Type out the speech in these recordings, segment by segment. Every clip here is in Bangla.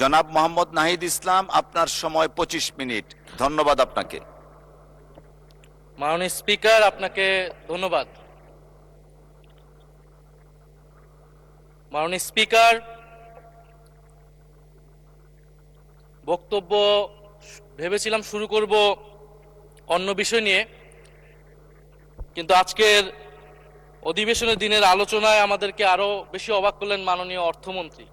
জনাব মোহাম্মদ নাহিদ ইসলাম, আপনার সময় 25 মিনিট। ধন্যবাদ আপনাকে। মাননীয় স্পিকার, আপনাকে ধন্যবাদ। মাননীয় স্পিকার, বক্তব্য ভেবেছিলাম শুরু করব অন্য বিষয় নিয়ে, কিন্তু আজকের অধিবেশনের দিনের আলোচনায় আমাদেরকে আরো বেশি অবাক করলেন মাননীয় অর্থমন্ত্রী।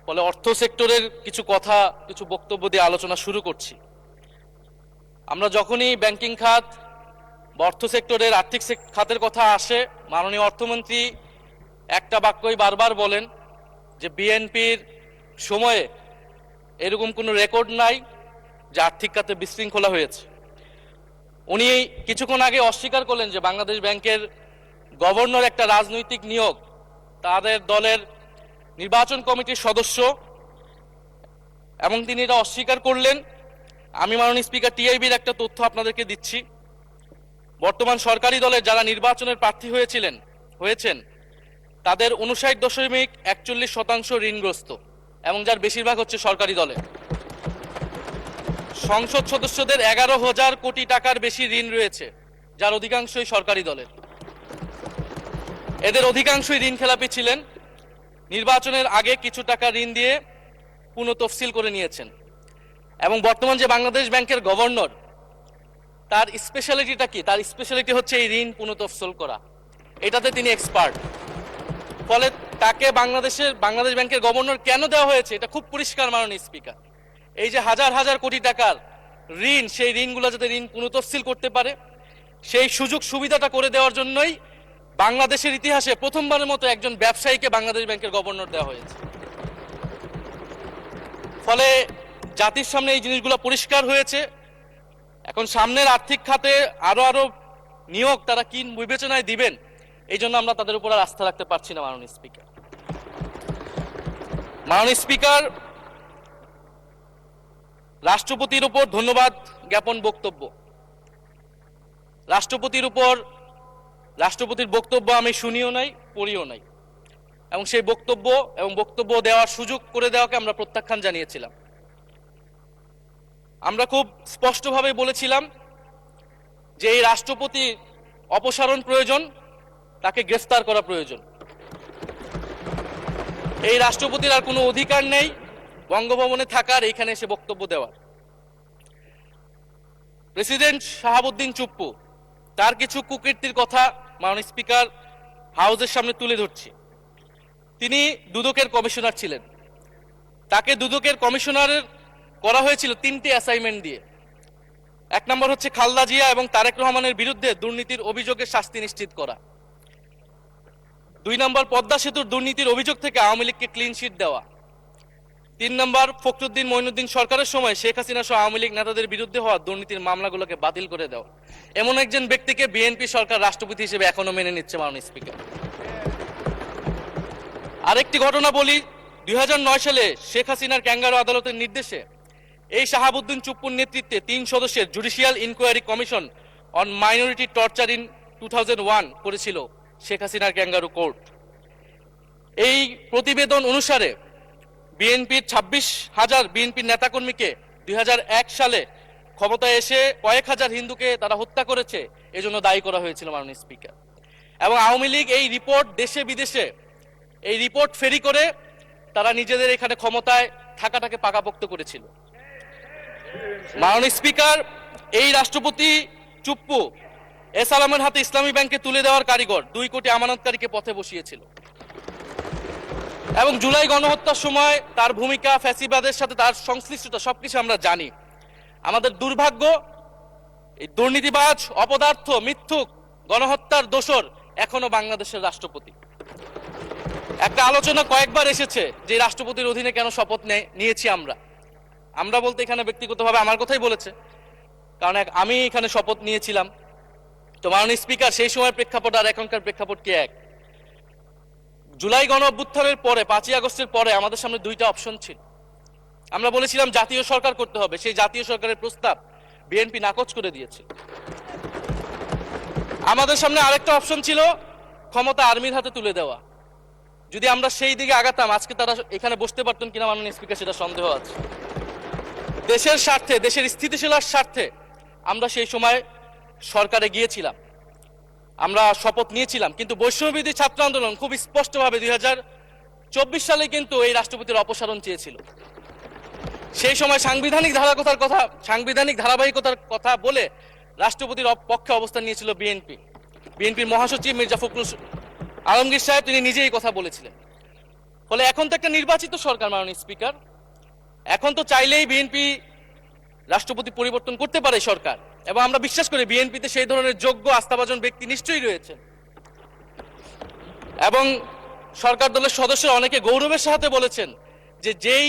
ফলে অর্থ সেক্টরের কিছু কথা, কিছু বক্তব্য দিয়ে আলোচনা শুরু করছি। আমরা যখনই ব্যাংকিং খাত বা অর্থ সেক্টরের আর্থিক খাতের কথা আসে, মাননীয় অর্থমন্ত্রী একটা বাক্যই বারবার বলেন যে বিএনপির সময়ে এরকম কোনো রেকর্ড নাই যে আর্থিক খাতে বিশৃঙ্খলা হয়েছে। উনি কিছুক্ষণ আগে অস্বীকার করলেন যে বাংলাদেশ ব্যাংকের গভর্নর একটা রাজনৈতিক নিয়োগ, তাদের দলের নির্বাচন কমিটির সদস্য, এবং তিনি এটা অস্বীকার করলেন। আমি মাননীয় স্পিকার টিআইবির একটা তথ্য আপনাদেরকে দিচ্ছি। বর্তমান সরকারি দলের যারা নির্বাচনের প্রার্থী হয়েছেন তাদের 59.41% ঋণগ্রস্ত, এবং যার বেশিরভাগ হচ্ছে সরকারি দলে। সংসদ সদস্যদের 11,000 কোটি টাকার বেশি ঋণ রয়েছে, যার অধিকাংশই সরকারি দলের। এদের অধিকাংশই ঋণ খেলাপি ছিলেন, নির্বাচনের আগে কিছু টাকা ঋণ দিয়ে পুনঃতফসিল করে নিয়েছেন। এবং বর্তমান যে বাংলাদেশ ব্যাংকের গভর্নর, তার স্পেশালিটিটা কি? তার স্পেশালিটি হচ্ছে এই ঋণ পুনঃতফসিল করা, এটাতে তিনি এক্সপার্ট। ফলে তাকে বাংলাদেশ ব্যাংকের গভর্নর কেন দেওয়া হয়েছে এটা খুব পরিষ্কার মাননীয় স্পিকার। এই যে হাজার হাজার কোটি টাকার ঋণ, সেই ঋণগুলো যাতে ঋণ পুনঃতফসিল করতে পারে, সেই সুযোগ সুবিধাটা করে দেওয়ার জন্যই বাংলাদেশের ইতিহাসে প্রথমবারের মতো একজন ব্যবসায়ীকে বাংলাদেশ ব্যাংকের গভর্নর দেওয়া হয়েছে। ফলে জাতির সামনে এই জিনিসগুলো পরিষ্কার হয়েছে। এখন সামনের আর্থিক খাতে আরো নিয়োগ তারা কি বিবেচনায় দিবেন, এই জন্য আমরা তাদের উপর আর আস্থা রাখতে পারছি না মাননীয় স্পিকার। মাননীয় স্পিকার, রাষ্ট্রপতির উপর ধন্যবাদ জ্ঞাপন বক্তব্য। রাষ্ট্রপতির বক্তব্য আমি শুনিও নাই, পড়িও নাই, এবং সেই বক্তব্য দেওয়ার সুযোগ করে দেওয়াকে আমরা প্রত্যাখ্যান জানিয়েছিলাম। আমরা খুব স্পষ্টভাবে বলেছিলাম যে এই রাষ্ট্রপতি অপসারণ প্রয়োজন, তাকে গ্রেফতার করা প্রয়োজন। এই রাষ্ট্রপতির আর কোনো অধিকার নেই বঙ্গভবনে থাকার, এইখানে এসে বক্তব্য দেওয়ার। প্রেসিডেন্ট শাহাবুদ্দিন চুপ্পু, তার কিছু কুকীর্তির কথা মাননীয় স্পিকার হাউসের সামনে তুলে ধরছি। তিনি দুদকের কমিশনার ছিলেন। তাকে দুদকের কমিশনার করা হয়েছিল 3টি অ্যাসাইনমেন্ট দিয়ে। 1 নম্বর হচ্ছে খালেদা জিয়া এবং তারেক রহমানের বিরুদ্ধে দুর্নীতির অভিযোগের শাস্তি নিশ্চিত করা। 2 নম্বর পদ্মা সেতুর দুর্নীতির অভিযোগ থেকে আওয়ামী লীগকে ক্লিন শিট দেওয়া। 3 নম্বর ফখরুদ্দিন মঈনুদ্দিন সরকারের সময় শেখ হাসিনা সহ আওয়ামী লীগ নেতাদের বিরুদ্ধে হওয়া দুর্নীতির মামলাগুলোকে বাতিল করে দেওয়া। এমন একজন ব্যক্তিকে বিএনপি সরকার রাষ্ট্রপতি হিসেবে এখনো মেনে নিচ্ছে মাননীয় স্পিকার। আরেকটি ঘটনা বলি, 2009 সালে শেখ হাসিনার ক্যাঙ্গারু আদালতের নির্দেশে এই শাহাবুদ্দিন চুপ্পুর নেতৃত্বে 3 সদস্যের judicial inquiry commission on minority torture in 2001 করেছিল শেখ হাসিনার ক্যাঙ্গারু কোর্ট। এই প্রতিবেদন অনুসারে বিএনপির 26,000 বিএনপির নেতাকর্মীকে 2001 সালে ক্ষমতায় এসে কয়েক হাজার হিন্দুকে তারা হত্যা করেছে, এজন্য দায়ী করা হয়েছিল মাননীয় স্পিকার। এবং আওয়ামী লীগ এই রিপোর্ট দেশে বিদেশে এই রিপোর্ট ফেরি করে তারা নিজেদের এখানে ক্ষমতায় থাকাটাকে পাকাপোক্ত করেছিল। মাননীয় স্পিকার, এই রাষ্ট্রপতি চুপ্পু এস আলমের হাতে ইসলামী ব্যাংকে তুলে দেওয়ার কারিগর, 2 কোটি আমানতকারীকে পথে বসিয়েছিল। এবং জুলাই গণহত্যার সময় তার ভূমিকা, ফ্যাসিবাদের সাথে তার সংশ্লিষ্টতা, সবকিছু আমরা জানি। আমাদের দুর্ভাগ্য, এই দুর্নীতিবাজ, অপদার্থ, মিথ্যুক, গণহত্যার দোষর এখনো বাংলাদেশের রাষ্ট্রপতি। একটা আলোচনা কয়েকবার এসেছে যে রাষ্ট্রপতির অধীনে কেন শপথ নিয়েছি আমরা বলতে এখানে ব্যক্তিগতভাবে আমার কথাই বলেছে, কারণ আমি এখানে শপথ নিয়েছিলাম। তো মাননীয় স্পিকার, সেই সময়ের প্রেক্ষাপট আর এখনকার প্রেক্ষাপট কি এক? জুলাই গণ অভ্যুত্থানের পরে, 5ই আগস্টের পরে আমাদের সামনে 2টা অপশন ছিল। আমরা বলেছিলাম জাতীয় সরকার করতে হবে, সেই জাতীয় সরকারের প্রস্তাব বিএনপি নাকচ করে দিয়েছে। আমাদের সামনে আরেকটা অপশন ছিল ক্ষমতা আর্মির হাতে তুলে দেওয়া। যদি আমরা সেই দিকে আগাতাম আজকে তারা এখানে বসতে পারতেন কিনা মাননীয় স্পিকার সেটা সন্দেহ আছে। দেশের স্বার্থে, দেশের স্থিতিশীলতার স্বার্থে আমরা সেই সময় সরকারে গিয়েছিলাম, আমরা শপথ নিয়েছিলাম, কিন্তু বৈষম্যবিরোধী ছাত্র আন্দোলন খুব স্পষ্টভাবে 2024 সালে কিন্তু এই রাষ্ট্রপতির অপসারণ চেয়েছিল। সেই সময় সাংবিধানিক ধারাবাহিকতার কথা বলে রাষ্ট্রপতির পক্ষে অবস্থান নিয়েছিল বিএনপির মহাসচিব মির্জা ফখরুল আলমগীর সাহেব, তিনি নিজেই কথা বলেছিলেন। ফলে এখন তো একটা নির্বাচিত সরকার মাননীয় স্পিকার, এখন তো চাইলেই বিএনপি রাষ্ট্রপতি পরিবর্তন করতে পারে সরকার, এবং আমরা বিশ্বাস করি বিএনপিতে সেই ধরনের যোগ্য আস্থাভাজন ব্যক্তি নিশ্চয়ই রয়েছে। এবং সরকার দলের সদস্যরা অনেকে গৌরবের সাথে বলেছেন যে যেই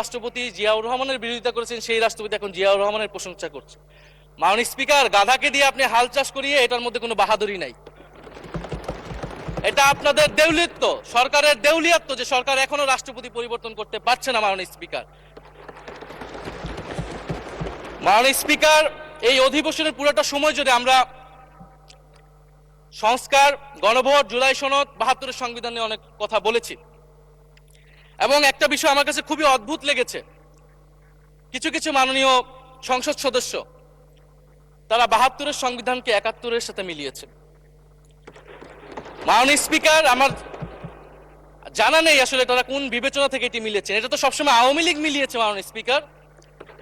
রাষ্ট্রপতি জিয়াউর রহমানের বিরোধিতা করেছেন সেই রাষ্ট্রপতি এখন জিয়াউর রহমানের প্রশংসা করছে। মাননীয় স্পিকার, গাধাকে দিয়ে আপনি হাল চাষ করিয়ে এটার মধ্যে কোনো বাহাদুরি নাই। এটা আপনাদের দেউলিয়ত্ব, সরকারের দেউলিয়াত্ব যে সরকার এখনো রাষ্ট্রপতি পরিবর্তন করতে পারছে না। মাননীয় স্পিকার, এই অধিবেশনের পুরোটা সময় যদি আমরা সংস্কার, গণভোট, জুলাই সনদ, 72-এর সংবিধান নিয়ে অনেক কথা বলেছি, এবং একটা বিষয় আমার কাছে খুবই অদ্ভুত লেগেছে, কিছু মাননীয় সংসদ সদস্য তারা 72-এর সংবিধানকে 71-এর সাথে মিলিয়েছে। মাননীয় স্পিকার, আমার জানা নেই আসলে তারা কোন বিবেচনা থেকে এটি মিলিয়েছেন। এটা তো সবসময় আওয়ামী লীগ মিলিয়েছে মাননীয় স্পিকার।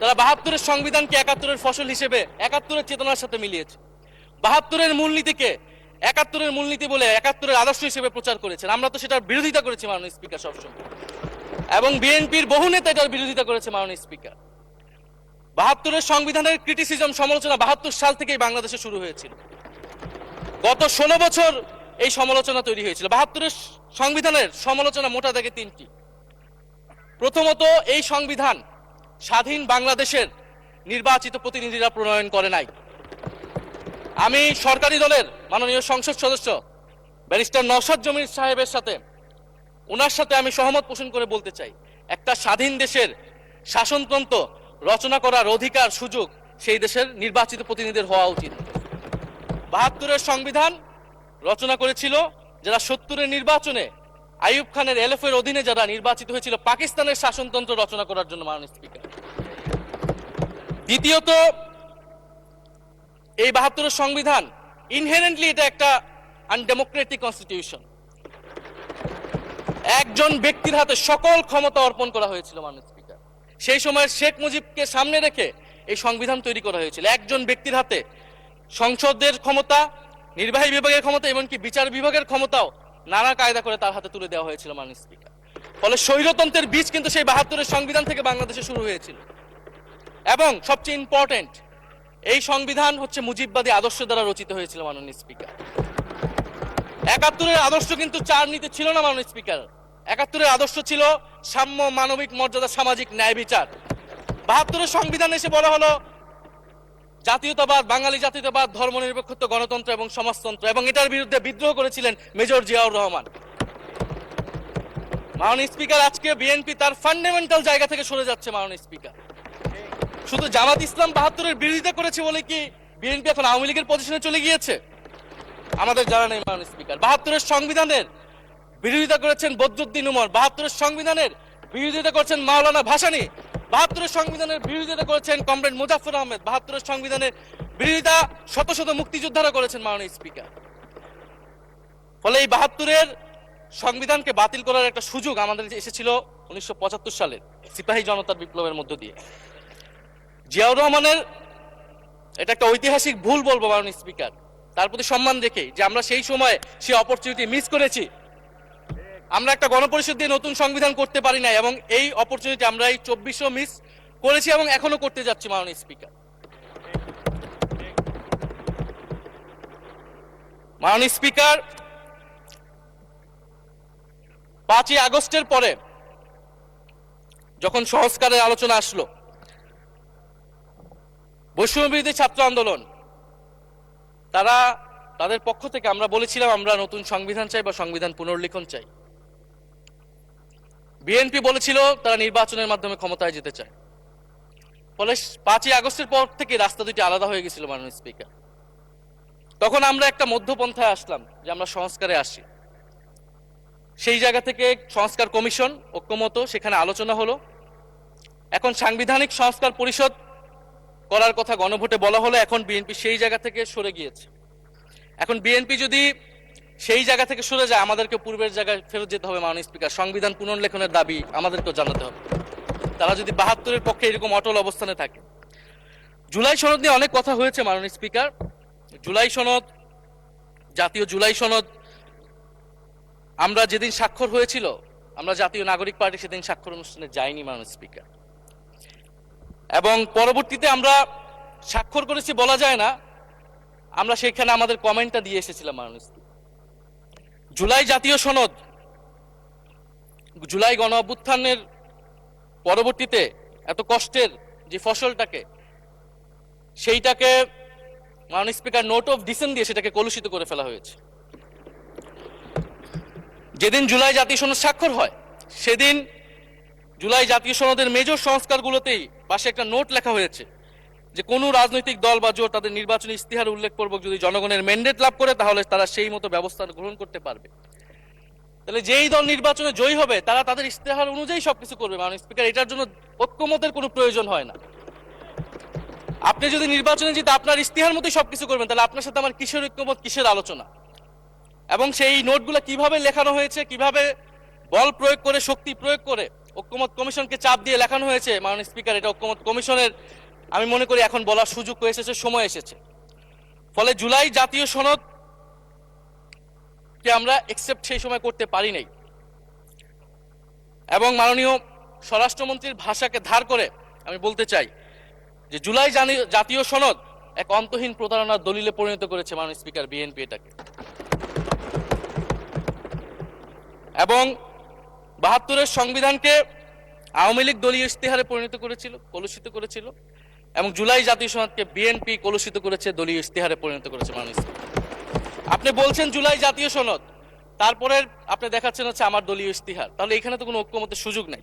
তারা 72-এর সংবিধানকে 71-এর ফসল হিসেবে 71-এর চেতনার সাথে মিলিয়েছে। 72-এর মূলনীতিকে 71-এর মূলনীতি বলে 71-এর আদর্শ হিসেবে প্রচার করেছেন। আমরা তো সেটার বিরোধিতা করেছি মাননীয় স্পিকার সবসময়, এবং বিএনপির বহু নেতা এটার বিরোধিতা করেছে মাননীয় স্পিকার। 72-এর সংবিধানের ক্রিটিসিজম, সমালোচনা 72 সাল থেকেই বাংলাদেশে শুরু হয়েছিল। গত 16 বছর এই সমালোচনা তৈরি হয়েছিল। 72-এর সংবিধানের সমালোচনা মোটা দাগে 3টি। প্রথমত, এই সংবিধান স্বাধীন বাংলাদেশের নির্বাচিত প্রতিনিধিরা প্রণয়ন করে নাই। আমি সরকারি দলের মাননীয় সংসদ সদস্য ব্যারিস্টার নওশাদ জমির সাহেবের সাথে, ওনার সাথে আমি সহমত পোষণ করে বলতে চাই, একটা স্বাধীন দেশের শাসনতন্ত্র রচনা করার অধিকার, সুযোগ সেই দেশের নির্বাচিত প্রতিনিধিদের হওয়া উচিত। 72-এর সংবিধান রচনা করেছিল যারা 70-এর নির্বাচনে আইয়ুব খানের এলএফের অধীনে যারা নির্বাচিত হয়েছিল পাকিস্তানের শাসনতন্ত্র রচনা করার জন্য মাননীয় স্পিকার। দ্বিতীয়ত, এই 72-এর সংবিধান ইনহেরেন্টলি এটা একটা আনডেমোক্রেটিক কনস্টিটিউশন। একজন ব্যক্তির হাতে সকল ক্ষমতা অর্পণ করা হয়েছিল মাননীয় স্পিকার। সেই সময় শেখ মুজিবকে সামনে রেখে এই সংবিধান তৈরি করা হয়েছিল। একজন ব্যক্তির হাতে সংসদের ক্ষমতা, নির্বাহী বিভাগের ক্ষমতা, এমনকি বিচার বিভাগের ক্ষমতাও নানা কায়দা করে তার হাতে তুলে দেওয়া হয়েছিল মাননীয় স্পিকার। ফলে স্বৈরতন্ত্রের বীজ কিন্তু সেই 72-এর সংবিধান থেকে বাংলাদেশে শুরু হয়েছিল। এবং সবচেয়ে ইম্পর্টেন্ট, এই সংবিধান হচ্ছে মুজিববাদী আদর্শ দ্বারা রচিত হয়েছিল মাননীয় স্পিকার। 71-এর আদর্শ কিন্তু 4 নীতি ছিল না মাননীয় স্পিকার। 71-এর আদর্শ ছিল সাম্য, মানবিক মর্যাদা, সামাজিক ন্যায়, বিচার। 72-এর সংবিধান এসে বলা হলো জাতীয়তাবাদ, বাঙালি জাতীয়তাবাদ, ধর্মনিরপেক্ষত্ব, গণতন্ত্র এবং সমাজতন্ত্র, এবং এটার বিরুদ্ধে বিদ্রোহ করেছিলেন মেজর জিয়াউর রহমান। মাননীয় স্পিকার, আজকে বিএনপি তার ফান্ডামেন্টাল জায়গা থেকে সরে যাচ্ছে মাননীয় স্পিকার। শুধু জামাত ইসলাম 72-এর বিরোধিতা করেছে বলে কি বিএনপি এখন আওয়ামী লীগের পজিশনে চলে গিয়েছে? আমাদের জানা নেই মাননীয় স্পিকার। 72-এর সংবিধানের বিরোধিতা করেছেন বদরুদ্দিন উমর, 72-এর সংবিধানের বিরোধিতা করেছেন মাওলানা ভাসানী, 72-এর সংবিধানের বিরোধিতা করেছেন কমরেড মুজাফফর আহমেদ, 72-এর সংবিধানের বিরোধিতা শত শত মুক্তিযোদ্ধারা করেছেন মাননীয় স্পিকার। ফলে এই 72-এর সংবিধানকে বাতিল করার একটা সুযোগ আমাদের এসেছিল 1975 সালের সিপাহী জনতার বিপ্লবের মধ্য দিয়ে। জিয়াউর রহমানের এটা একটা ঐতিহাসিক ভুল বলবো মাননীয় স্পিকার, তার প্রতি সম্মান রেখে, যে আমরা সেই সময় সেই অপরচুনিটি মিস করেছি। আমরা একটা গণপরিষদ দিয়ে নতুন সংবিধান করতে পারি না, এবং এই অপরচুনিটি আমরা এই 2400 মিস করেছি এবং এখনো করতে যাচ্ছি মাননীয় স্পিকার। মাননীয় স্পিকার, 5ই আগস্টের পরে যখন সংস্কারের আলোচনা আসলো, বৈষম্যবিরোধী ছাত্র আন্দোলন তারা তাদের পক্ষ থেকে আমরা বলেছিলাম আমরা নতুন সংবিধান চাই বা সংবিধান পুনর্লিখন চাই। বিএনপি বলেছিল তারা নির্বাচনের মাধ্যমে ক্ষমতায় যেতে চায়। ফলে 5ই আগস্টের পর থেকে রাস্তা দুটি আলাদা হয়ে গেছিল মাননীয় স্পিকার। তখন আমরা একটা মধ্যপন্থায় আসলাম যে আমরা সংস্কারে আসি। সেই জায়গা থেকে সংস্কার কমিশন ঐক্যমত সেখানে আলোচনা হলো। এখন সাংবিধানিক সংস্কার পরিষদ করার কথা গণভোটে বলা হলো, এখন বিএনপি সেই জায়গা থেকে সরে গিয়েছে। এখন বিএনপি যদি সেই জায়গা থেকে সরে যায়, আমাদেরকে পূর্বের জায়গায় ফেরত যেতে হবে। মাননীয় স্পিকার, সংবিধান পুনর্লেখনের দাবি আমাদেরকেও জানাতে হবে। তারা যদি ৭২-এর পক্ষে এরকম অটল অবস্থানে থাকে। জুলাই সনদ নিয়ে অনেক কথা হয়েছে মাননীয় স্পিকার। জুলাই সনদ, জাতীয় জুলাই সনদ, আমরা যেদিন স্বাক্ষর হয়েছিল, আমরা জাতীয় নাগরিক পার্টি সেদিন স্বাক্ষর অনুষ্ঠানে যাইনি মাননীয় স্পিকার, এবং পরবর্তীতে আমরা স্বাক্ষর করেছি বলা যায় না, আমরা সেখানে আমাদের কমেন্টটা দিয়ে এসেছিলাম মাননীয় স্পিকার। জুলাই জাতীয় সনদ, জুলাই গণ অভ্যুত্থানের পরবর্তীতে এত কষ্টের যে ফসলটাকে, সেইটাকে মাননীয় স্পিকার নোট অফ ডিসেন্ট দিয়ে সেটাকে কলুষিত করে ফেলা হয়েছে। যেদিন জুলাই জাতীয় সনদ স্বাক্ষর হয়, সেদিন জুলাই জাতীয় সনদের মেজর সংস্কারগুলোতেই পাশে একটা নোট লেখা হয়েছে যে কোনো রাজনৈতিক দল বা জোট তাদের নির্বাচনী ইস্তিহার উল্লেখপূর্বক যদি জনগণের ম্যান্ডেট লাভ করে, তাহলে তারা সেই মতো ব্যবস্থা গ্রহণ করতে পারবে। তাহলে যেই দল নির্বাচনে জয়ী হবে, তারা তাদের ইস্তেহার অনুযায়ী সবকিছু করবে মাননীয় স্পিকার। এটার জন্য ঐক্যমতের কোনো প্রয়োজন হয় না। আপনি যদি নির্বাচনে জিতে আপনার ইস্তেহার মতোই সবকিছু করবেন, তাহলে আপনার সাথে আমার কিসের ঐক্যমত, কিসের আলোচনা? এবং সেই নোটগুলো কিভাবে লেখানো হয়েছে, কিভাবে বল প্রয়োগ করে, শক্তি প্রয়োগ করে ঐক্যমত কমিশনকে চাপ দিয়ে লেখানো হয়েছে মাননীয় স্পিকার, এটা ঐক্যমত কমিশনের আমি মনে করি এখন বলার সুযোগ হয়ে এসেছে, সময় এসেছে। ফলে জুলাই জাতীয় সনদ কে আমরা একসেপ্ট সেই সময় করতে পারি নাই, এবং মাননীয় স্বরাষ্ট্রমন্ত্রীর ভাষাকে ধার করে আমি বলতে চাই যে জুলাই জাতীয় সনদ এক অন্তহীন প্রতারণার দলিলে পরিণত করেছে মাননীয় স্পিকার বিএনপি এটাকে। এবং ৭২-এর সংবিধানকে আওয়ামী লীগ দলীয় ইস্তেহারে পরিণত করেছিল, কলুষিত করেছিল, এবং জুলাই জাতীয় সনদকে বিএনপি কলুষিত করেছে, দলীয় ইস্তেহারে পরিণত করেছে মাননীয় স্পিকার। আপনি বলছেন জুলাই জাতীয় সনদ, তারপরে আপনি দেখাচ্ছেন হচ্ছে আমার দলীয় ইস্তিহার, তাহলে এখানে তো কোনো ঐক্যমতের সুযোগ নাই।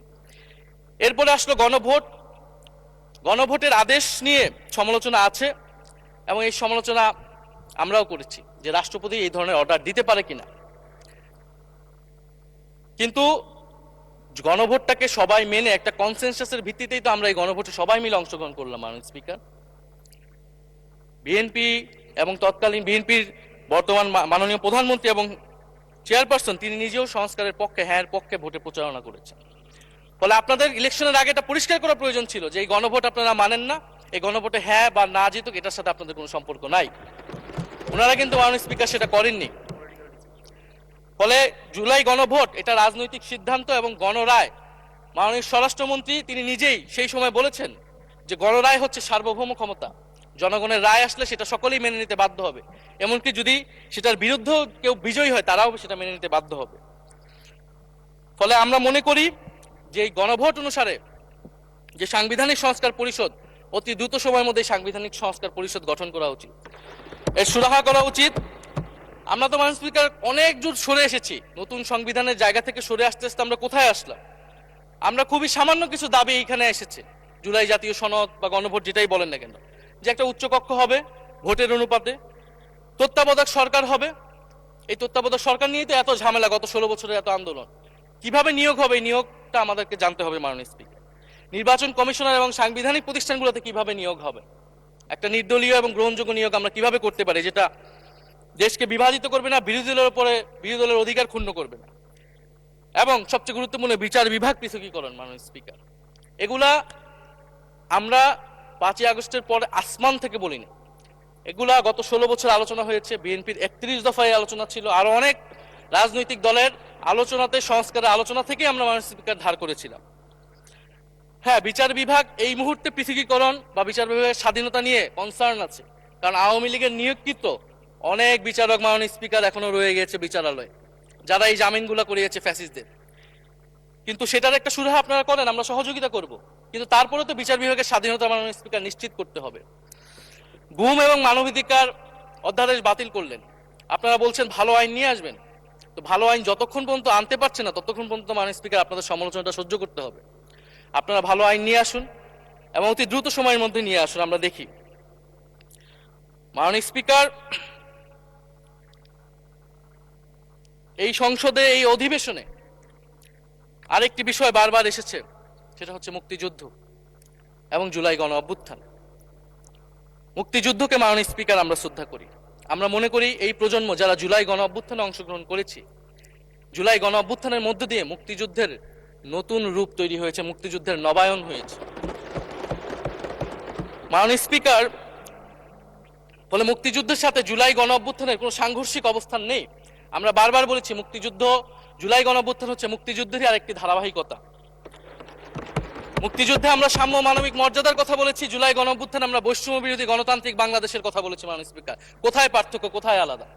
এরপরে আসলো গণভোট। গণভোটের আদেশ নিয়ে সমালোচনা আছে, এবং এই সমালোচনা আমরাও করেছি যে রাষ্ট্রপতি এই ধরনের অর্ডার দিতে পারে কিনা। কিন্তু গণভোটটাকে সবাই মেনে একটা কনসেনসাসের ভিত্তিতেই তো আমরা এই গণভোটে সবাই মিলে অংশগ্রহণ করলাম মাননীয় স্পিকার। বিএনপি এবং তৎকালীন বিএনপির বর্তমান মাননীয় প্রধানমন্ত্রী এবং চেয়ারপারসন, তিনি নিজেও সংস্কারের পক্ষে, হ্যাঁ পক্ষে ভোটে প্রচারণা করেছেন। ফলে আপনাদের ইলেকশনের আগে এটা পরিষ্কার করা প্রয়োজন ছিল যে এই গণভোট আপনারা মানেন না, এই গণভোটে হ্যাঁ বা না জিতুক এটার সাথে আপনাদের কোনো সম্পর্ক নাই। ওনারা কিন্তু মাননীয় স্পিকার সেটা করেননি। ফলে জুলাই গণভোট এটা রাজনৈতিক সিদ্ধান্ত এবং গণরায়। মাননীয় স্বরাষ্ট্রমন্ত্রী তিনি নিজেই সেই সময় বলেছেন যে গণরায় হচ্ছে সার্বভৌম ক্ষমতা, জনগণের রায় আসলে সেটা সকলেই মেনে নিতে বাধ্য হবে, এমনকি যদি সেটার বিরুদ্ধেও কেউ বিজয়ী হয় তারাও সেটা মেনে নিতে বাধ্য হবে। ফলে আমরা মনে করি যে এই গণভোট অনুসারে যে সাংবিধানিক সংস্কার পরিষদ, অতি দ্রুত সময়ের মধ্যে সাংবিধানিক সংস্কার পরিষদ গঠন করা উচিত, এর সুরাহা করা উচিত। আমরা তো মাননীয় স্পিকার অনেক দূর সরে এসেছি, নতুন সংবিধানের জায়গা থেকে সরে আস্তে আস্তে আমরা কোথায় আসলাম? আমরা খুবই সামান্য কিছু দাবি এখানে এসেছে, জুলাই জাতীয় সনদ বা গণভোট যেটাই বলেন না কেন, যে একটা উচ্চকক্ষ হবে ভোটের অনুপাতে, তত্ত্বাবধায়ক সরকার হবে। এই তত্ত্বাবধায়ক সরকার নিয়েই তো এত ঝামেলা, গত 16 বছরের এত আন্দোলন। কিভাবে নিয়োগ হবে এই নিয়োগটা আমাদেরকে জানতে হবে মাননীয় স্পিকার। নির্বাচন কমিশনার এবং সাংবিধানিক প্রতিষ্ঠানগুলোতে কিভাবে নিয়োগ হবে, একটা নির্দলীয় এবং গ্রহণযোগ্য নিয়োগ আমরা কিভাবে করতে পারি, যেটা দেশকে বিভাজিত করবে না, বিরোধী দলের উপরে বিরোধী দলের অধিকার ক্ষুণ্ণ করবে না, এবং সবচেয়ে গুরুত্বপূর্ণ বিচার বিভাগ পৃথকীকরণ মাননীয় স্পিকার। এগুলা আমরা 5ই আগস্টের পরে আসমান থেকে বলিনি, এগুলা গত 16 বছর আলোচনা হয়েছে। বিএনপির 31 দফায় আলোচনা ছিল, আরো অনেক রাজনৈতিক দলের আলোচনাতে, সংস্কারের আলোচনা থেকে আমরা মাননীয় স্পিকার ধার করেছিলাম। হ্যাঁ, বিচার বিভাগ এই মুহূর্তে পৃথকীকরণ বা বিচার বিভাগের স্বাধীনতা নিয়ে কনসার্ন আছে, কারণ আওয়ামী লীগের নিয়োগকৃত অনেক বিচারক মাননীয় স্পিকার এখনো রয়ে গেছে বিচারালয়ে, যারা এই জামিনগুলো করিয়েছে ফ্যাসিস্টদের। কিন্তু সেটার একটা সুরাহা আপনারা করেন, আমরা সহযোগিতা করব, কিন্তু তারপরে তো বিচার বিভাগের স্বাধীনতা মাননীয় স্পিকার নিশ্চিত করতে হবে। গুম এবং মানবাধিকার অধ্যাদেশ বাতিল করলেন, আপনারা বলছেন ভালো আইন নিয়ে আসবেন, তো ভালো আইন যতক্ষণ পর্যন্ত আনতে পারছে না ততক্ষণ পর্যন্ত মাননীয় স্পিকার আপনাদের সমালোচনাটা সহ্য করতে হবে। আপনারা ভালো আইন নিয়ে আসুন এবং অতি দ্রুত সময়ের মধ্যে নিয়ে আসুন, আমরা দেখি। মাননীয় স্পিকার, এই সংসদে এই অধিবেশনে আরেকটি বিষয় বারবার এসেছে, সেটা হচ্ছে মুক্তিযুদ্ধ এবং জুলাই গণ অভ্যুত্থান। মুক্তিযুদ্ধকে মাননীয় স্পিকার আমরা শ্রদ্ধা করি। আমরা মনে করি এই প্রজন্ম যারা জুলাই গণ অভ্যুত্থানে অংশগ্রহণ করেছি, জুলাই গণ অভ্যুত্থানের মধ্য দিয়ে মুক্তিযুদ্ধের নতুন রূপ তৈরি হয়েছে, মুক্তিযুদ্ধের নবায়ন হয়েছে। মাননীয় স্পিকার, ফলে মুক্তিযুদ্ধের সাথে জুলাই গণ অভ্যুত্থানের কোনো সাংঘর্ষিক অবস্থান নেই। আমরা বারবার বলেছি মুক্তিযুদ্ধ, জুলাই গণ অভ্যুত্থান হচ্ছে মুক্তিযুদ্ধেরই আরেকটি ধারাবাহিকতা। মুক্তিযুদ্ধে আমরা সাম্য মানবিক মর্যাদার কথা বলেছি, জুলাই গণ অভ্যুত্থানে আমরা বৈষম্য বিরোধী গণতান্ত্রিক বাংলাদেশের কথা বলেছি। মাননীয় স্পিকার, কোথায় পার্থক্য, কোথায় আলাদা,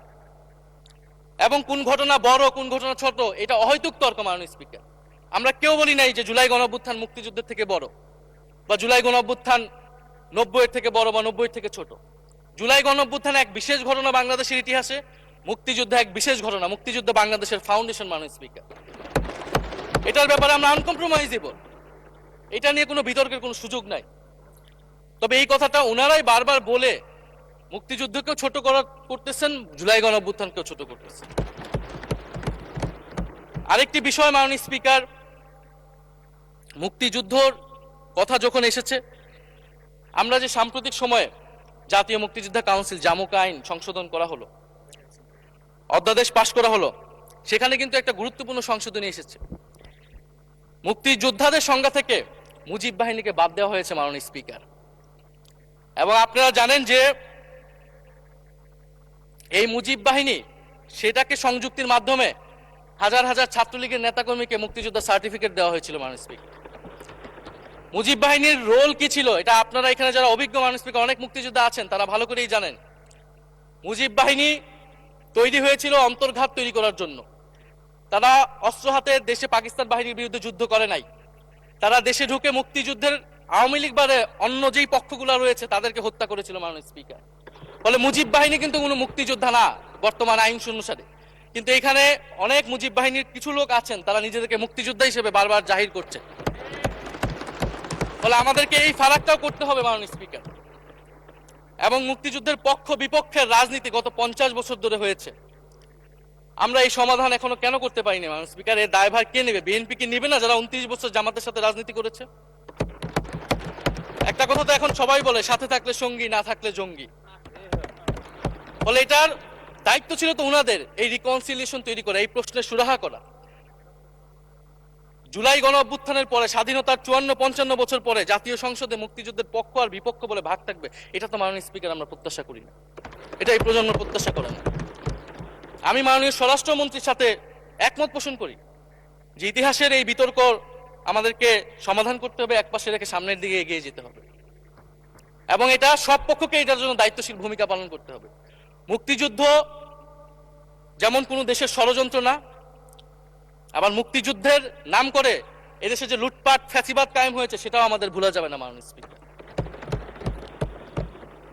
এবং কোন ঘটনা বড় কোন ঘটনা ছোট, এটা অহৈতুক তর্ক। মাননীয় স্পিকার, আমরা কেউ বলি নাই যে জুলাই গণ অভ্যুত্থান মুক্তিযুদ্ধের থেকে বড়, বা জুলাই গণ অভ্যুত্থান 90-এর থেকে বড় বা 90-এর থেকে ছোট। জুলাই গণ অভ্যুত্থান এক বিশেষ ঘটনা বাংলাদেশের ইতিহাসে, মুক্তিযুদ্ধ এক বিশেষ ঘটনা, মুক্তিযুদ্ধ বাংলাদেশের ফাউন্ডেশন। মাননীয় স্পিকার, এটার ব্যাপারে আমরা আনকম্প্রোমাইজেবল, এটা নিয়ে কোনো বিতর্কের কোনো সুযোগ নাই। তবে এই কথাটা ওনারাই বারবার বলে মুক্তিযুদ্ধকেও ছোট করতেছেন, জুলাই গণ অভ্যুত্থানকেও ছোট করতেছেন। আরেকটি বিষয় মাননীয় স্পিকার, মুক্তিযুদ্ধর কথা যখন এসেছে, আমরা যে সাম্প্রতিক সময়ে জাতীয় মুক্তিযোদ্ধা কাউন্সিল জামুকা আইন সংশোধন করা হলো, অধ্যাদেশ পাশ করা হলো, সেখানে কিন্তু একটা গুরুত্বপূর্ণ সংশোধনী এসেছে। মুক্তিযোদ্ধাদের সংজ্ঞা থেকে মুজিব বাহিনীকে বাদ দেওয়া হয়েছে। মাননীয় স্পিকার, এবং আপনারা জানেন যে এই মুজিব বাহিনী, সেটাকে সংযুক্তির মাধ্যমে হাজার হাজার ছাত্রলীগের নেতাকর্মীকে মুক্তিযোদ্ধা সার্টিফিকেট দেওয়া হয়েছিল। মাননীয় স্পিকার, মুজিব বাহিনীর রোল কি ছিল, এটা আপনারা এখানে যারা অভিজ্ঞ মাননীয় স্পিকার অনেক মুক্তিযোদ্ধা আছেন, তারা ভালো করেই জানেন। মুজিব বাহিনী তৈরি হয়েছিল অন্তর্ঘাত তৈরি করার জন্য। তারা অস্ত্র হাতে দেশে পাকিস্তান বাহিনীর বিরুদ্ধে যুদ্ধ করে নাই। তারা দেশে ঢুকে মুক্তিযুদ্ধের আওয়ামী লীগ বাদে অন্য যেই পক্ষগুলো রয়েছে তাদেরকে হত্যা করেছিল। মাননীয় স্পিকার, ফলে মুজিব বাহিনী কিন্তু কোনো মুক্তিযোদ্ধা না বর্তমান আইন অনুসারে। কিন্তু এখানে অনেক মুজিব বাহিনীর কিছু লোক আছেন, তারা নিজেদেরকে মুক্তিযোদ্ধা হিসেবে বারবার জাহির করছে। ফলে আমাদেরকে এই ফারাকটাও করতে হবে মাননীয় স্পিকার। এবং মুক্তিযুদ্ধের পক্ষ বিপক্ষের রাজনীতি গত 50 বছর ধরে হয়েছে। আমরা এই সমাধান এখনো কেন করতে পারিনি মাননীয় স্পিকার? এর দায়ভার কে নেবে? বিএনপি কি নেবে না, যারা 29 বছর জামাতের সাথে রাজনীতি করেছে? একটা কথা তো এখন সবাই বলে, সাথে থাকলে সঙ্গী, না থাকলে জঙ্গি। ফলে এটার দায়িত্ব ছিল তো উনাদের, এই রিকনসিলিয়েশন তৈরি করা, এই প্রশ্নের সুরাহা করা। জুলাই গণ অভ্যুত্থানের পরে, স্বাধীনতার 54-55 বছর পরে জাতীয় সংসদে মুক্তিযুদ্ধের পক্ষ আর বিপক্ষ বলে ভাগ থাকবে, এটা তো মাননীয় স্পিকার আমরা প্রত্যাশা করি না, এটা এই প্রজন্ম প্রত্যাশা করে না। আমি মাননীয় স্বরাষ্ট্রমন্ত্রীর সাথে একমত পোষণ করি যে ইতিহাসের এই বিতর্ক আমাদেরকে সমাধান করতে হবে, একপাশে রেখে সামনের দিকে এগিয়ে যেতে হবে, এবং এটা সব পক্ষকে এটার জন্য দায়িত্বশীল ভূমিকা পালন করতে হবে। মুক্তিযুদ্ধ যেমন কোনো দেশের ষড়যন্ত্র না, আবার মুক্তিযুদ্ধের নাম করে এদেশে যে লুটপাট ফ্যাসিবাদ কায়েম হয়েছে সেটাও আমাদের ভুলা যাবে না। মাননীয় স্পিকার,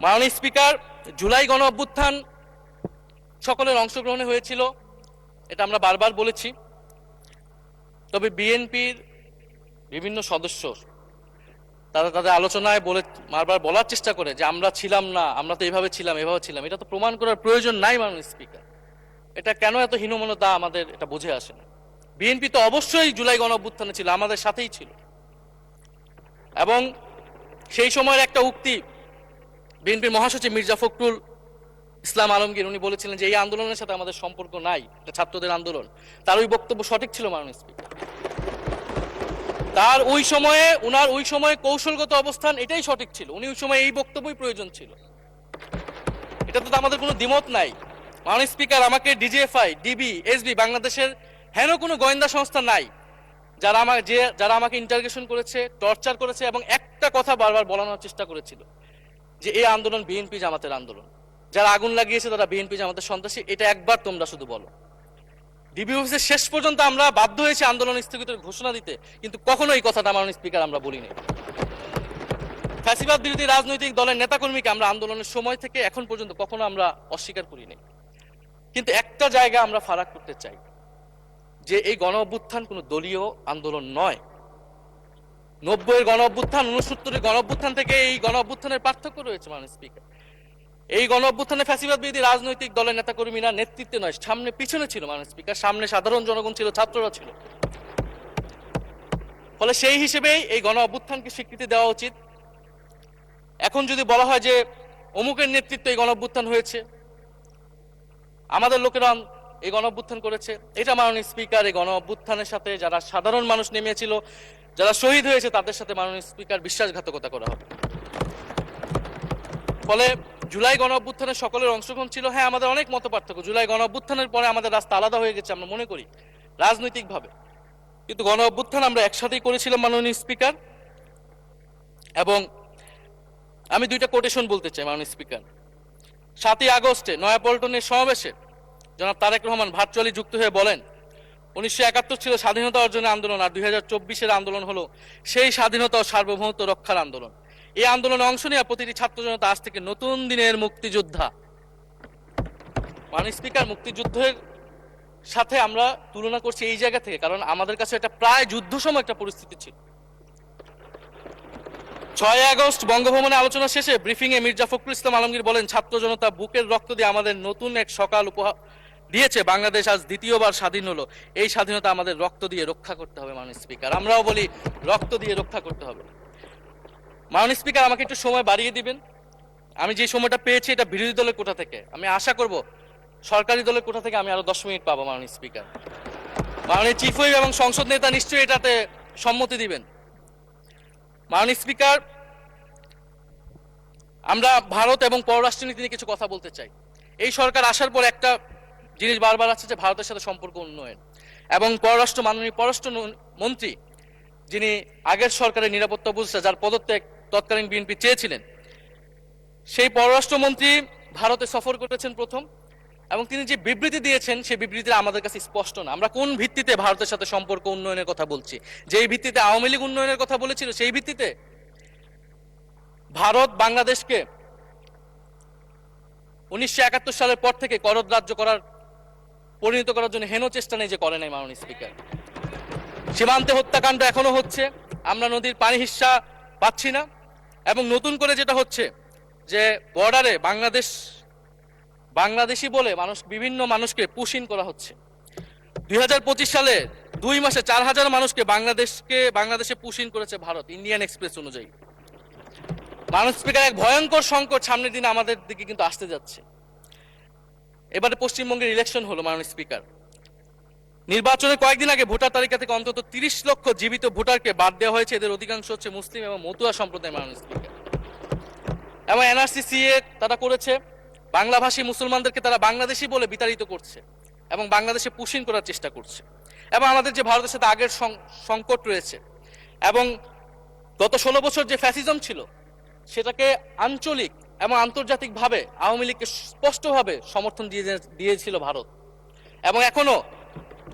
মাননীয় স্পিকার, জুলাই গণ অভ্যুত্থান সকলের অংশগ্রহণে হয়েছিল, এটা আমরা বারবার বলেছি। তবে বিএনপির বিভিন্ন সদস্য তারা তাদের আলোচনায় বারবার বলার চেষ্টা করে যে আমরা ছিলাম না, আমরা তো এভাবে ছিলাম, এভাবে ছিলাম। এটা তো প্রমাণ করার প্রয়োজন নাই মাননীয় স্পিকার। এটা কেন এত হীনমন্যতা আমাদের এটা বুঝে আসে না। বিএনপি তো অবশ্যই জুলাই গণ অভ্যুত্থানে ছিল, আমাদের সাথেই ছিল। এবং সেই সময়ের একটা উক্তি বিএনপির মহাসচিব মির্জা ফখরুল ইসলাম আলমগীর, উনি বলেছিলেন যে এই আন্দোলনের সাথে আমাদের সম্পর্ক নাই, এটা ছাত্রদের আন্দোলন। তার ওই বক্তব্য সঠিক ছিল মাননীয় স্পিকার। তার ওই সময়ে কৌশলগত অবস্থান এটাই সঠিক ছিল, উনি ওই সময় এই বক্তব্যই প্রয়োজন ছিল। এটাতে তো আমাদের কোনো দ্বিমত নাই। মাননীয় স্পিকার, আমাকে ডিজিএফআই, ডিবি, এসবি, বাংলাদেশের হেন কোনো গোয়েন্দা সংস্থা নাই যারা আমাকে ইন্টারগেশন করেছে, টর্চার করেছে, এবং একটা কথা বারবার বলানোর চেষ্টা করেছিল যে এই আন্দোলন বিএনপি জামাতের আন্দোলন, যারা আগুন লাগিয়েছে তারা বিএনপি জামাতের সন্ত্রাসী। এটা একবার তোমরা শুধু বলো। ডিবি অফিসে শেষ পর্যন্ত আমরা বাধ্য হয়েছি আন্দোলন স্থগিতের ঘোষণা দিতে, কিন্তু কখনো এই কথাটা মাননীয় স্পিকার আমরা বলিনি। ফ্যাসিবাদ বিরোধী রাজনৈতিক দলের নেতাকর্মীকে আমরা আন্দোলনের সময় থেকে এখন পর্যন্ত কখনো আমরা অস্বীকার করিনি। কিন্তু একটা জায়গা আমরা ফারাক করতে চাই, যে এই গণ অভ্যুত্থান কোনো দলীয় আন্দোলন নয়। 90-এর গণ অভ্যুত্থান, 69-এর গণ অভ্যুত্থান থেকে এই গণ অভ্যুত্থানের পার্থক্য রয়েছে মাননীয় স্পিকার। এই গণ অভ্যুত্থানে ফ্যাসিবাদ বিরোধী রাজনৈতিক দলের নেতাকর্মীরা নেতৃত্বে নয়, সামনে পিছনে ছিল মাননীয় স্পিকার, সামনে সাধারণ জনগণ ছিল, ছাত্ররা ছিল। ফলে সেই হিসেবেই এই গণ অভ্যুত্থানকে স্বীকৃতি দেওয়া উচিত। এখন যদি বলা হয় যে অমুকের নেতৃত্বে এই গণ অভ্যুত্থান হয়েছে, আমাদের লোকেরা এই গণ অভ্যুত্থান করেছে, এটা মাননীয় স্পিকার এই গণ অভ্যুত্থানের সাথে যারা সাধারণ মানুষ নেমেছিল, যারা শহীদ হয়েছে, তাদের সাথে মাননীয় স্পিকার বিশ্বাসঘাতকতা করা হবে। ফলে জুলাই গণ অভ্যুত্থানে সকলের অংশগ্রহণ ছিল। হ্যাঁ, আমাদের অনেক মত পার্থক্য, জুলাই গণ অভ্যুত্থানের পরে আমাদের রাস্তা আলাদা হয়ে গেছে আমরা মনে করি রাজনৈতিকভাবে, কিন্তু গণ অভ্যুত্থান আমরা একসাথেই করেছিলাম মাননীয় স্পিকার। এবং আমি দুইটা কোটেশন বলতে চাই মাননীয় স্পিকার। 7ই আগস্টে নয়াপল্টনের সমাবেশে জনাব তারেক রহমান ভার্চুয়ালি যুক্ত হয়ে বলেন, 1971 ছিল স্বাধীনতা অর্জনের আন্দোলন, আর 2024-এর আন্দোলন হলো সেই স্বাধীনতা ও সার্বভৌমত্ব রক্ষার আন্দোলন। এই আন্দোলনে অংশ নেওয়া প্রতিটি ছাত্র জনতা আজ থেকে নতুন দিনের মুক্তিযোদ্ধা। মাননীয় স্পিকার, মুক্তিযুদ্ধের সাথে আমরা তুলনা করছি এই জায়গা থেকে, কারণ আমাদের কাছে এটা প্রায় যুদ্ধ সময় একটা পরিস্থিতি ছিল। 6 আগস্ট বঙ্গভবনে আলোচনা শেষে ব্রিফিংয়ে মির্জা ফখরুল ইসলাম আলমগীর বলেন, ছাত্র জনতা বুকের রক্ত দিয়ে আমাদের নতুন এক সকাল উপহার দিয়েছে, বাংলাদেশ আজ দ্বিতীয়বার স্বাধীন হলো, এই স্বাধীনতা আমাদের রক্ত দিয়ে রক্ষা করতে হবে। মাননীয় স্পিকার, আমরাও বলি রক্ত দিয়ে রক্ষা করতে হবে। মাননীয় স্পিকার, আমাকে একটু সময় বাড়িয়ে দিবেন। আমি যে সময়টা পেয়েছি এটা বিরোধী দলের কোটা থেকে, আমি আশা করব সরকারি দলের কোটা থেকে আমি আরো 10 মিনিট পাবো। মাননীয় স্পিকার, মাননীয় চিফ হুইপ এবং সংসদ নেতা নিশ্চয়ই এটাতে সম্মতি দিবেন। মাননীয় স্পিকার, আমরা ভারত এবং পররাষ্ট্রনীতি নিয়ে কিছু কথা বলতে চাই। এই সরকার আসার পর একটা জিনিস বারবার আছে যে ভারতের সাথে সম্পর্ক উন্নয়ন, এবং মাননীয় পররাষ্ট্র মন্ত্রী যিনি আগের সরকারের নিরাপত্তা উপদেষ্টা, যার পদত্যাগ তৎকালীন বিএনপি চেয়েছিলেন, সেই পররাষ্ট্রমন্ত্রী ভারতে সফর করেছেন প্রথম, এবং তিনি যে বিবৃতি দিয়েছেন সেই বিবৃতি আমাদের কাছে স্পষ্ট না। আমরা কোন ভিত্তিতে ভারতের সাথে সম্পর্ক উন্নয়নের কথা বলছি? যেই ভিত্তিতে আওয়ামী লীগ উন্নয়নের কথা বলেছিল, সেই ভিত্তিতে ভারত বাংলাদেশকে 1971 সালের পর থেকে করদ রাজ্য পরিণত করার জন্য হেন চেষ্টা নেই যে করে নাই। মাননীয় স্পিকার, সীমান্তে হত্যাকাণ্ড এখনো হচ্ছে, আমরা নদীর পানি হিস্সা পাচ্ছি না, এবং নতুন করে যেটা হচ্ছে যে বর্ডারে বাংলাদেশি বলে বিভিন্ন মানুষকে পুশ ইন করা হচ্ছে। 2025 সালে 2 মাসে 4000 মানুষকে বাংলাদেশে পুশ ইন করেছে ভারত, ইন্ডিয়ান এক্সপ্রেস অনুযায়ী। মাননীয় স্পিকার, এক ভয়ঙ্কর সংকট সামনের দিনে আমাদের দিকে কিন্তু আসতে যাচ্ছে। এবারে পশ্চিমবঙ্গের ইলেকশন হলো মাননীয় স্পিকার, নির্বাচনের কয়েকদিন আগে ভোটার তালিকা থেকে অন্তত 30 লক্ষ জীবিত ভোটারকে বাদ দেওয়া হয়েছে। এদের অধিকাংশ হচ্ছে মুসলিম এবং মতুয়া সম্প্রদায়। মাননীয় স্পিকার, এবং এনআরসি সিএ তারা করেছে, বাংলাভাষী মুসলমানদেরকে তারা বাংলাদেশি বলে বিতাড়িত করছে এবং বাংলাদেশে পুশিং করার চেষ্টা করছে। এবং আমাদের যে ভারতের সাথে আগের সংকট রয়েছে, এবং গত 16 বছর যে ফ্যাসিজম ছিল, সেটাকে আঞ্চলিক এবং আন্তর্জাতিকভাবে আওয়ামী লীগকে স্পষ্টভাবে সমর্থন দিয়েছিল ভারত। এবং এখনো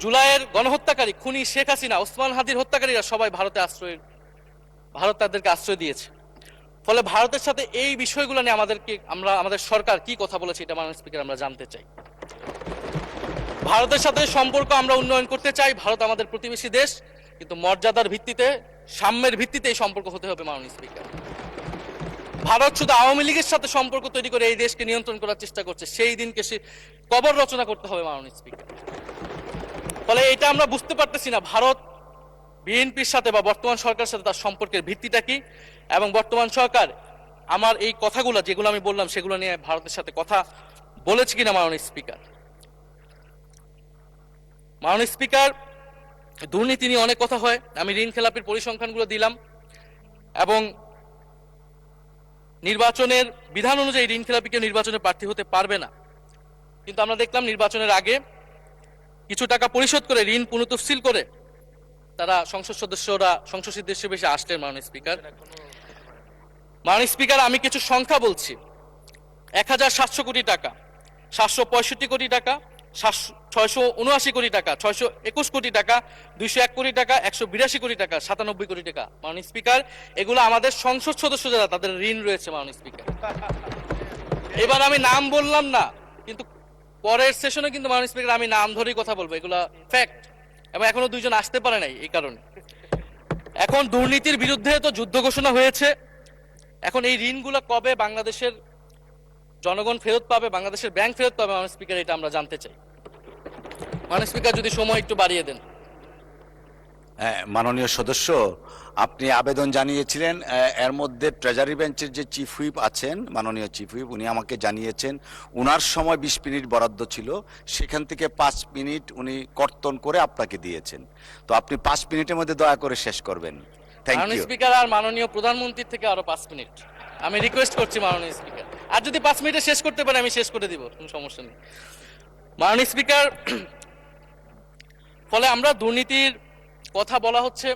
জুলাইয়ের গণহত্যাকারী খুনি শেখ হাসিনা, ওসমান হাদির হত্যাকারীরা সবাই ভারত তাদেরকে আশ্রয় দিয়েছে। ফলে ভারতের সাথে এই বিষয়গুলো নিয়ে আমাদের সরকার কি কথা বলেছে, এটা মাননীয় স্পিকার আমরা জানতে চাই। ভারতের সাথে সম্পর্ক আমরা উন্নয়ন করতে চাই, ভারত আমাদের প্রতিবেশী দেশ, কিন্তু মর্যাদার ভিত্তিতে, সাম্যের ভিত্তিতে এই সম্পর্ক হতে হবে। মাননীয় স্পিকার, ভারত শুধু আওয়ামী লীগের সাথে সম্পর্ক তৈরি করে এই দেশকে নিয়ন্ত্রণ করার চেষ্টা করছে, সেই দিনকে সে কবর রচনা করতে হবে। মাননীয় স্পিকার, ফলে এটা আমরা বুঝতে পারতেছি না ভারত বিএনপির সাথে বা বর্তমান সরকারের সাথে তার সম্পর্কের ভিত্তিটা কি, এবং বর্তমান সরকার আমার এই কথাগুলো যেগুলো আমি বললাম সেগুলো নিয়ে ভারতের সাথে কথা বলেছে কিনা। মাননীয় স্পিকার, দুর্নীতি নিয়ে অনেক কথা হয়, আমি ঋণ খেলাপির পরিসংখ্যানগুলো দিলাম, এবং নির্বাচনের বিধান অনুযায়ী ঋণ খেলাপিকে নির্বাচনে প্রার্থী হতে পারবে না, কিন্তু আমরা দেখলাম নির্বাচনের আগে কিছু টাকা পরিশোধ করে ঋণ পুনঃতফসিল করে তারা সংসদ সদস্যরা সংসদ সদস্য বেশি আসলেন। মাননীয় স্পিকার, আমি কিছু সংখ্যা বলছি। 1700 কোটি টাকা, 765 কোটি টাকা, 679 কোটি টাকা, 621 কোটি টাকা, 201 কোটি টাকা, 182 কোটি টাকা, 97 কোটি টাকা। মাননীয় স্পিকার, এগুলো আমাদের সংসদ সদস্য যারা তাদের ঋণ রয়েছে। মাননীয় স্পিকার, এবার আমি নাম বললাম না, কিন্তু পরের সেশনে কিন্তু মাননীয় স্পিকার আমি নাম ধরেই কথা বলবো, এগুলা ফ্যাক্ট, এবং এখনো 2 জন আসতে পারে নাই এই কারণে। এখন দুর্নীতির বিরুদ্ধে তো যুদ্ধ ঘোষণা হয়েছে, এখন এই ঋণগুলো কবে বাংলাদেশের জনগণ ফেরত পাবে, বাংলাদেশের ব্যাংক ফেরত পাবে মাননীয় স্পিকার, এটা আমরা জানতে চাই। মাননীয় স্পিকার যদি সময় একটু বাড়িয়ে দেন। হ্যাঁ, মাননীয় সদস্য, আপনি আবেদন জানিয়েছিলেন, এর মধ্যে ট্রেজারি বেঞ্চের যে চিফ হুইপ আছেন, মাননীয় চিফ হুইপ, উনি আমাকে জানিয়েছেন উনার সময় 20 মিনিট বরাদ্দ ছিল, সেখান থেকে 5 মিনিট উনি কর্তন করে আপনাকে দিয়েছেন। তো আপনি 5 মিনিটের মধ্যে দয়া করে শেষ করবেন। থ্যাংক মাননীয় ইউ। স্পিকার, আর মাননীয় প্রধানমন্ত্রীর থেকে আরো 5 মিনিট আমি রিকোয়েস্ট করছি মাননীয় স্পিকার। আর যদি 5 মিনিটে শেষ করতে পারে আমি শেষ করে দিব, কোনো সমস্যা নেই। মাননীয় স্পিকার, ফলে আমরা দুর্নীতির কথা বলা হচ্ছে,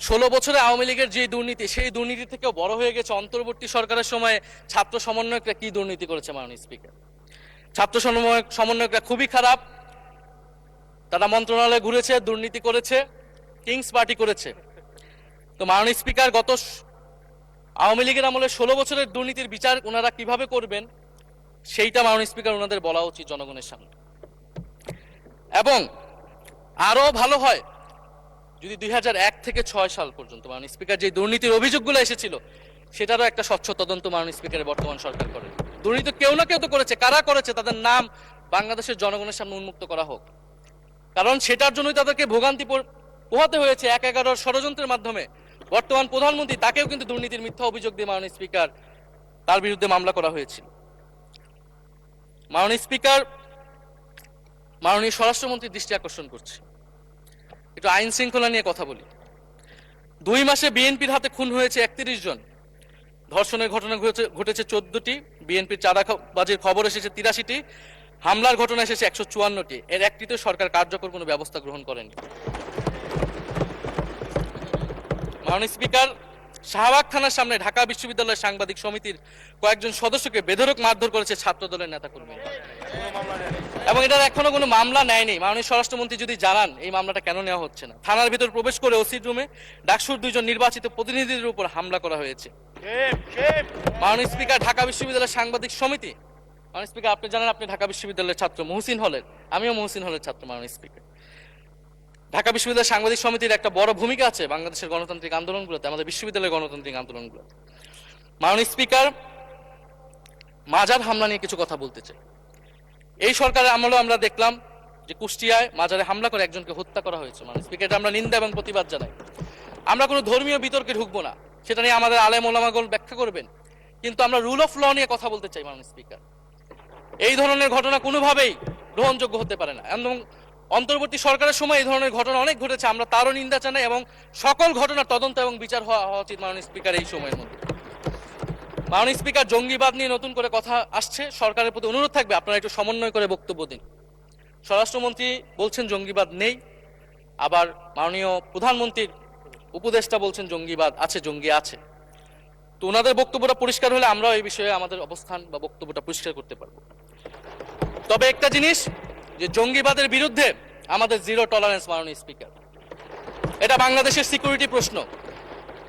16 বছরে আওয়ামী লীগের যে দুর্নীতি, সেই দুর্নীতি থেকেও বড় হয়ে গেছে অন্তর্বর্তী সরকারের সময় ছাত্র সমন্বয়করা কি দুর্নীতি করেছে মাননীয় স্পিকার। ছাত্র সমন্বয়করা খুবই খারাপ, তারা মন্ত্রণালয়ে ঘুরেছে, দুর্নীতি করেছে, কিংস পার্টি করেছে। তো মাননীয় স্পিকার, গত আওয়ামী লীগের আমলে 16 বছরের দুর্নীতির বিচার ওনারা কিভাবে করবেন সেইটা মাননীয় স্পিকার ওনাদের বলা উচিত জনগণের সামনে। এবং আরো ভালো হয় যদি 2001 থেকে 6 সাল পর্যন্ত মাননীয় স্পিকার যে দুর্নীতির অভিযোগগুলো এসেছিল সেটারও একটা স্বচ্ছ তদন্ত মাননীয় স্পিকারের বর্তমান সরকার করে। দুর্নীতি কেউ না কেউ তো করেছে, কারা করেছে তাদের নাম বাংলাদেশের জনগণের সামনে উন্মুক্ত করা হোক, কারণ সেটার জন্যই তাদেরকে ভোগান্তি পোহাতে হয়েছে 1/11 ষড়যন্ত্রের মাধ্যমে। বর্তমান প্রধানমন্ত্রী, তাকেও কিন্তু দুর্নীতির মিথ্যা অভিযোগ দিয়ে মাননীয় স্পিকার তার বিরুদ্ধে মামলা করা হয়েছিল। মাননীয় স্পিকার, মাননীয় স্বরাষ্ট্রমন্ত্রীর দৃষ্টি আকর্ষণ করছে, একটু আইন শৃঙ্খলা নিয়ে কথা বলি। 2 মাসে বিএনপির হাতে খুন হয়েছে 31 জন, ধর্ষণের ঘটনা ঘটেছে 14টি, বিএনপির চাঁদাবাজির খবর এসেছে 83টি, হামলার ঘটনা এসেছে 154টি। এর একটিতে সরকার কার্যকর কোনো ব্যবস্থা গ্রহণ করেনি। মাননীয় স্পিকার, শাহবাগ থানার সামনে ঢাকা বিশ্ববিদ্যালয়ের সাংবাদিক সমিতির কয়েকজন সদস্যকে বেধড়ক মারধর করেছে ছাত্র দলের নেতাকর্মী, এবং এটার এখনো কোনো মামলা নেয়নি। মাননীয় স্বরাষ্ট্রমন্ত্রী যদি জানান এই মামলাটা কেন নেওয়া হচ্ছে না। থানার ভিতর প্রবেশ করে ওসি রুমে ডাকসুর 2 জন নির্বাচিত প্রতিনিধিদের উপর হামলা করা হয়েছে। মাননীয় স্পিকার, ঢাকা বিশ্ববিদ্যালয়ের সাংবাদিক সমিতি, মাননীয় স্পিকার আপনি জানেন আপনি ঢাকা বিশ্ববিদ্যালয়ের ছাত্র, মহসিন হলের, আমিও মহসিন হলের ছাত্র। মাননীয় স্পিকার, ঢাকা বিশ্ববিদ্যালয়ের সাংবাদিক সমিতির একটা বড় ভূমিকা আছে বাংলাদেশের গণতান্ত্রিক আন্দোলনগুলোতে, আমাদের বিশ্ববিদ্যালয়ের গণতান্ত্রিক আন্দোলনগুলোতে। মাননীয় স্পিকার, মাজার হামলা নিয়ে কিছু কথা বলতে চাই। এই সরকারের আমলেও আমরা দেখলাম যে কুষ্টিয়ায় মাজারে হামলা করে একজনকে হত্যা করা হয়েছে। মাননীয় স্পিকার, আমরা নিন্দা এবং প্রতিবাদ জানাই। আমরা কোনো ধর্মীয় বিতর্কে ঢুকবো না, সেটা নিয়ে আমাদের আলেম ওলামাগণ ব্যাখ্যা করবেন, কিন্তু আমরা রুল অফ ল নিয়ে কথা বলতে চাই। মাননীয় স্পিকার, এই ধরনের ঘটনা কোনোভাবেই গ্রহণযোগ্য হতে পারে না, এবং অন্তর্বর্তী সরকারের সময় এই ধরনের ঘটনা অনেক ঘটেছে, আমরা তারও নিন্দা জানাই, এবং সকল ঘটনার তদন্ত এবং বিচার হওয়া উচিত মাননীয় স্পিকার এই সময়ের মধ্যে। মাননীয় স্পিকার, জঙ্গিবাদ নিয়ে নতুন করে কথা আসছে, সরকারের প্রতি অনুরোধ থাকবে আপনারা একটু সমন্বয় করে বক্তব্য দিন। স্বরাষ্ট্রমন্ত্রী বলছেন জঙ্গিবাদ নেই, আবার মাননীয় প্রধানমন্ত্রীর উপদেষ্টা বলছেন জঙ্গিবাদ আছে, জঙ্গি আছে। তো ওনাদের বক্তব্যটা পরিষ্কার হলে আমরাও এই বিষয়ে আমাদের অবস্থান বা বক্তব্যটা পরিষ্কার করতে পারবো। তবে একটা জিনিস, যে জঙ্গিবাদের বিরুদ্ধে আমাদের জিরো টলারেন্স মাননীয় স্পিকার। এটা বাংলাদেশের সিকিউরিটি প্রশ্ন,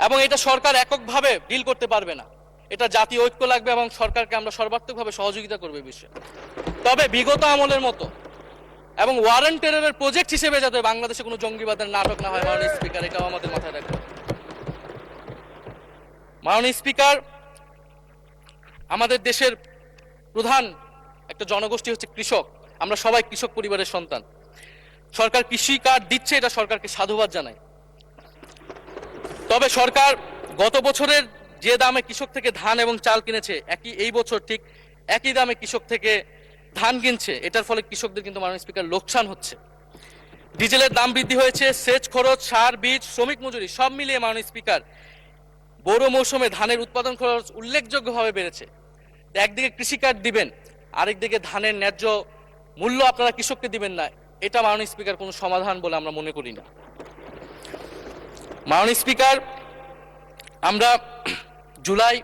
এবং এটা সরকার এককভাবে ডিল করতে পারবে না, এটা জাতীয় ঐক্য লাগবে, এবং সরকারকে আমরা সর্বাত্মকভাবে সহযোগিতা করবো এই বিষয়ে। তবে বিগত আমলের মতো এবং ওয়ারেন্ট টেররের প্রজেক্ট হিসেবে যাতে বাংলাদেশে কোনো জঙ্গিবাদের নাটক না হয় মাননীয় স্পিকার, এটাও আমাদের মাথায় রাখবে। মাননীয় স্পিকার, আমাদের দেশের প্রধান একটা জনগোষ্ঠী হচ্ছে কৃষক, আমরা সবাই কৃষক পরিবারের সন্তান। সরকার কৃষি কার্ড দিচ্ছে, এটা সরকারকে সাধুবাদ জানাই। তবে সরকার গত বছরের যে দামে কৃষক থেকে ধান এবং চাল কিনেছে, এই বছর ঠিক একই দামে কৃষক থেকে ধান কিনছে, এটার ফলে কৃষকদের কিন্তু মাননীয় স্পিকার লোকসান হচ্ছে। ডিজেলের দাম বৃদ্ধি হয়েছে, সেচ খরচ, সার, বীজ, শ্রমিক মজুরি সব মিলিয়ে মাননীয় স্পিকার বোরো মৌসুমে ধানের উৎপাদন খরচ উল্লেখযোগ্যভাবে বেড়েছে। একদিকে কৃষি কার্ড দিবেন, আরেকদিকে ধানের ন্যায্য মূল্য আপনারা কৃষককে দিবেন না, এটা মাননীয় স্পিকার কোনো সমাধান বলে আমরা মনে করি না। মাননীয় স্পিকার, আমরা জুলাই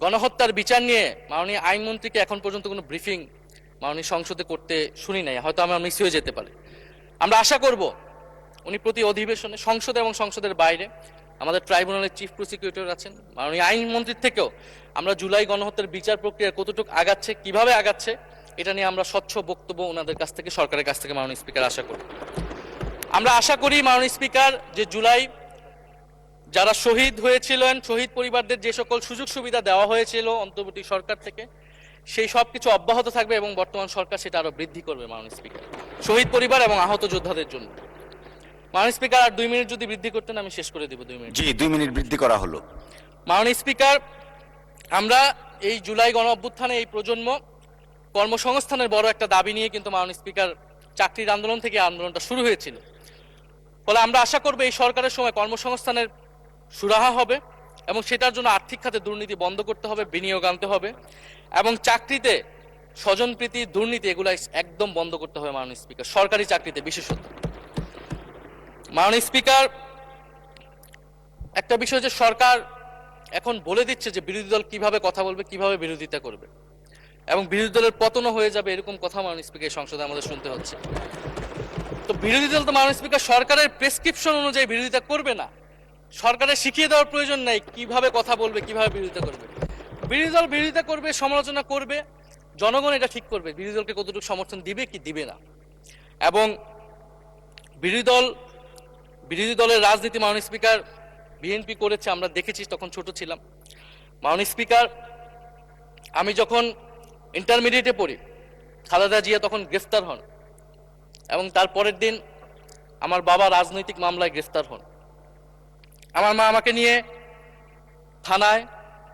গণহত্যার বিচার নিয়ে মাননীয় আইনমন্ত্রীকে এখন পর্যন্ত কোনো ব্রিফিং মাননীয় সংসদে করতে শুনি নাই, হয়তো আমরা মিস হয়ে যেতে পারে। আমরা আশা করব উনি প্রতি অধিবেশনে সংসদে এবং সংসদের বাইরে, আমাদের ট্রাইব্যুনালের চিফ প্রসিকিউটর আছেন, মাননীয় আইনমন্ত্রীর থেকেও আমরা জুলাই গণহত্যার বিচার প্রক্রিয়া কতটুকু আগাচ্ছে, কিভাবে আগাচ্ছে, এটা নিয়ে আমরা স্বচ্ছ বক্তব্য ওনাদের কাছ থেকে, সরকারের কাছ থেকে মাননীয় স্পিকার আশা করি। আমরা আশা করি মাননীয় স্পিকার, যে জুলাই যারা শহীদ হয়েছিলেন, শহীদ পরিবারদের যে সকল সুযোগ সুবিধা দেওয়া হয়েছিল অন্তর্বর্তী সরকার থেকে, সেই সব কিছু অব্যাহত থাকবে এবং বর্তমান সরকার সেটা আরো বৃদ্ধি করবে মাননীয় স্পিকার, শহীদ পরিবার এবং আহত যোদ্ধাদের জন্য। মাননীয় স্পিকার, আর 2 মিনিট যদি বৃদ্ধি করতেন আমি শেষ করে দেব। 2 মিনিট। জি, 2 মিনিট বৃদ্ধি করা হলো। মাননীয় স্পিকার, আমরা এই জুলাই গণ অভ্যুত্থানে এই প্রজন্ম কর্মসংস্থানের বড় একটা দাবি নিয়ে কিন্তু মাননীয় স্পিকার চাকরির আন্দোলন থেকে আন্দোলনটা শুরু হয়েছিল। ফলে আমরা আশা করব এই সরকারের সময় কর্মসংস্থানের সুরাহা হবে এবং সেটার জন্য আর্থিক খাতে দুর্নীতি বন্ধ করতে হবে, বিনিয়োগ আনতে হবে এবং চাকরিতে স্বজনপ্রীতি, দুর্নীতি এগুলো একদম বন্ধ করতে হবে মাননীয় স্পিকার, সরকারি চাকরিতে বিশেষত। মাননীয় স্পিকার, একটা বিষয় যে সরকার এখন বলে দিচ্ছে যে বিরোধী দল কিভাবে কথা বলবে, কিভাবে বিরোধিতা করবে এবং বিরোধী দলের পতনও হয়ে যাবে, এরকম কথা মাননীয় স্পিকার সংসদে আমাদের শুনতে হচ্ছে। তো বিরোধী দল তো মাননীয় স্পিকার সরকারের প্রেসক্রিপশন অনুযায়ী বিরোধিতা করবে না, সরকারের শিখিয়ে দেওয়ার প্রয়োজন নেই কিভাবে কথা বলবে, কিভাবে বিরোধিতা করবে। বিরোধী দল বিরোধিতা করবে, সমালোচনা করবে, জনগণ এটা ঠিক করবে বিরোধী দলকে কতটুকু সমর্থন দিবে কি দিবে না। এবং বিরোধী দলের রাজনীতি মাননীয় স্পিকার বিএনপি করেছে, আমরা দেখেছি, তখন ছোট ছিলাম। মাননীয় স্পিকার, আমি যখন ইন্টারমিডিয়েটে পড়ি, খালেদা জিয়া তখন গ্রেফতার হন এবং তার পরের দিন আমার বাবা রাজনৈতিক মামলায় গ্রেফতার হন। আমার মা আমাকে নিয়ে থানায়,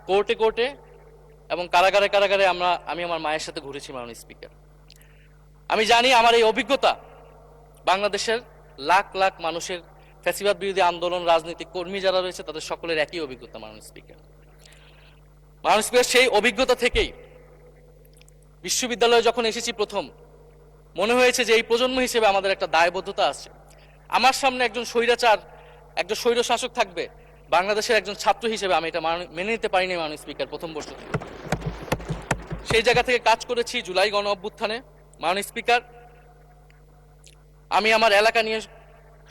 কোর্টে এবং কারাগারে আমি আমার মায়ের সাথে ঘুরেছি মাননীয় স্পিকার। আমি জানি আমার এই অভিজ্ঞতা বাংলাদেশের লাখ লাখ মানুষের, ফ্যাসিবাদ বিরোধী আন্দোলন, রাজনৈতিক কর্মী যারা রয়েছে তাদের সকলের একই অভিজ্ঞতা মাননীয় স্পিকার। মাননীয় স্পিকার, সেই অভিজ্ঞতা থেকেই বিশ্ববিদ্যালয়ে যখন এসেছি প্রথম, মনে হয়েছে যে এই প্রজন্ম হিসেবে আমাদের একটা দায়বদ্ধতা আছে। আমার সামনে একজন স্বৈরাচার, একজন স্বৈর শাসক থাকবে, বাংলাদেশের একজন ছাত্র হিসেবে আমি এটা মেনে নিতে পারিনি মাননীয় স্পিকার প্রথম বর্ষ থেকে। সেই জায়গা থেকে কাজ করেছি জুলাই গণ অভ্যুত্থানে। মাননীয় স্পিকার, আমি আমার এলাকা নিয়ে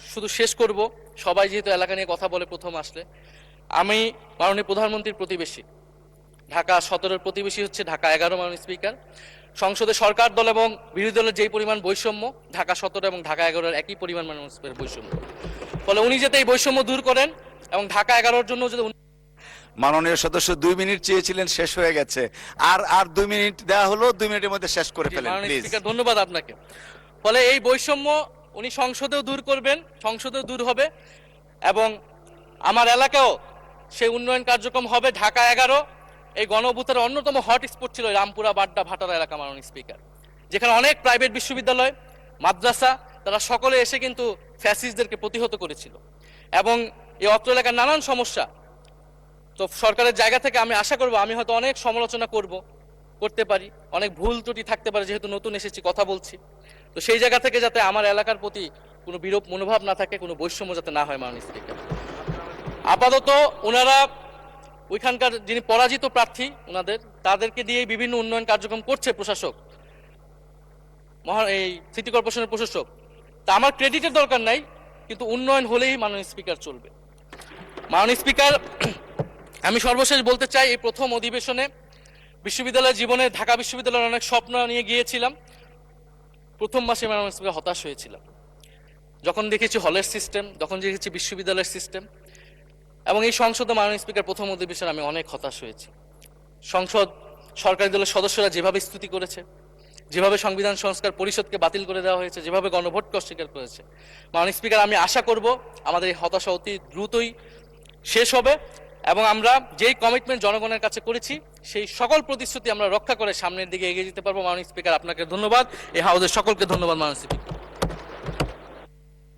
শুধু শেষ করব, সবাই যেহেতু এলাকা নিয়ে কথা বলে প্রথম আসলে, আমি মাননীয় প্রধানমন্ত্রীর প্রতিবেশী, ঢাকা 17-এর প্রতিবেশী হচ্ছে ঢাকা 11 মাননীয় স্পিকার। সংসদে সরকার দল এবং বিরোধী দলের যেই পরিমাণ বৈষম্য, ঢাকা 17 এবং ঢাকা 11-এর একই পরিমাণ মাননীয় স্পিকার বৈষম্য। ফলে উনি যাতে এই বৈষম্য দূর করেন এবং ঢাকা 11-এর জন্য যদি মাননীয় সদস্য 2 মিনিট চেয়েছিলেন, শেষ হয়ে গেছে। আর 2 মিনিট দেওয়া হলো, 2 মিনিটের মধ্যে শেষ করে ফেলেন প্লিজ। স্পিকার, ধন্যবাদ আপনাকে। ফলে এই বৈষম্য উনি সংসদেও দূর করবেন, সংসদেও দূর হবে এবং আমার এলাকাও সেই উন্নয়ন কার্যক্রম হবে। ঢাকা 11 এই গণ অভ্যুত্থানের অন্যতম হট স্পট ছিল রামপুরা, বাড্ডা, ভাটারা এলাকা মাননীয় স্পিকার, যেখানে অনেক প্রাইভেট বিশ্ববিদ্যালয়, মাদ্রাসা, তারা সকলে এসে কিন্তু ফ্যাসিস্টদেরকে প্রতিহত করেছিল এবং এই অত্র এলাকার নানান সমস্যা। তো সরকারের জায়গা থেকে আমি আশা করব, আমি হয়তো অনেক সমালোচনা করতে পারি, অনেক ভুল ত্রুটি থাকতে পারে, যেহেতু নতুন এসেছি, কথা বলছি। তো সেই জায়গা থেকে যাতে আমার এলাকার প্রতি কোনো বিরূপ মনোভাব না থাকে, কোনো বৈষম্য যাতে না হয় মাননীয় স্পিকার। আপাতত ওনারা ওইখানকার যিনি পরাজিত প্রার্থী, তাদেরকে দিয়ে বিভিন্ন উন্নয়ন কার্যক্রম করছে প্রশাসক, এই সিটি কর্পোরেশনের প্রশাসক। তা আমার ক্রেডিটের দরকার নাই, কিন্তু উন্নয়ন হলেই মাননীয় স্পিকার চলবে। মাননীয় স্পিকার, আমি সর্বশেষ বলতে চাই, এই প্রথম অধিবেশনে বিশ্ববিদ্যালয় জীবনে ঢাকা বিশ্ববিদ্যালয়ের অনেক স্বপ্ন নিয়ে গিয়েছিলাম। প্রথম মাসে মাননীয় স্পিকার হতাশ হয়েছিলাম, যখন দেখেছি হলের সিস্টেম, যখন দেখেছি বিশ্ববিদ্যালয়ের সিস্টেম। এবং এই সংসদে মাননীয় স্পিকার প্রথম অধিবেশনে আমি অনেক হতাশ হয়েছি। সংসদ, সরকারি দলের সদস্যরা যেভাবে স্তুতি করেছে, যেভাবে সংবিধান সংস্কার পরিষদকে বাতিল করে দেওয়া হয়েছে, যেভাবে গণভোটকে অস্বীকার করেছে, মাননীয় স্পিকার, আমি আশা করব আমাদের এই হতাশা অতি দ্রুতই শেষ হবে এবং আমরা যেই কমিটমেন্ট জনগণের কাছে করেছি সেই সকল প্রতিশ্রুতি আমরা রক্ষা করে সামনের দিকে এগিয়ে যেতে পারবো। মাননীয় স্পিকার, আপনাকে ধন্যবাদ, এই হাউসের সকলকে ধন্যবাদ মাননীয় স্পিকার।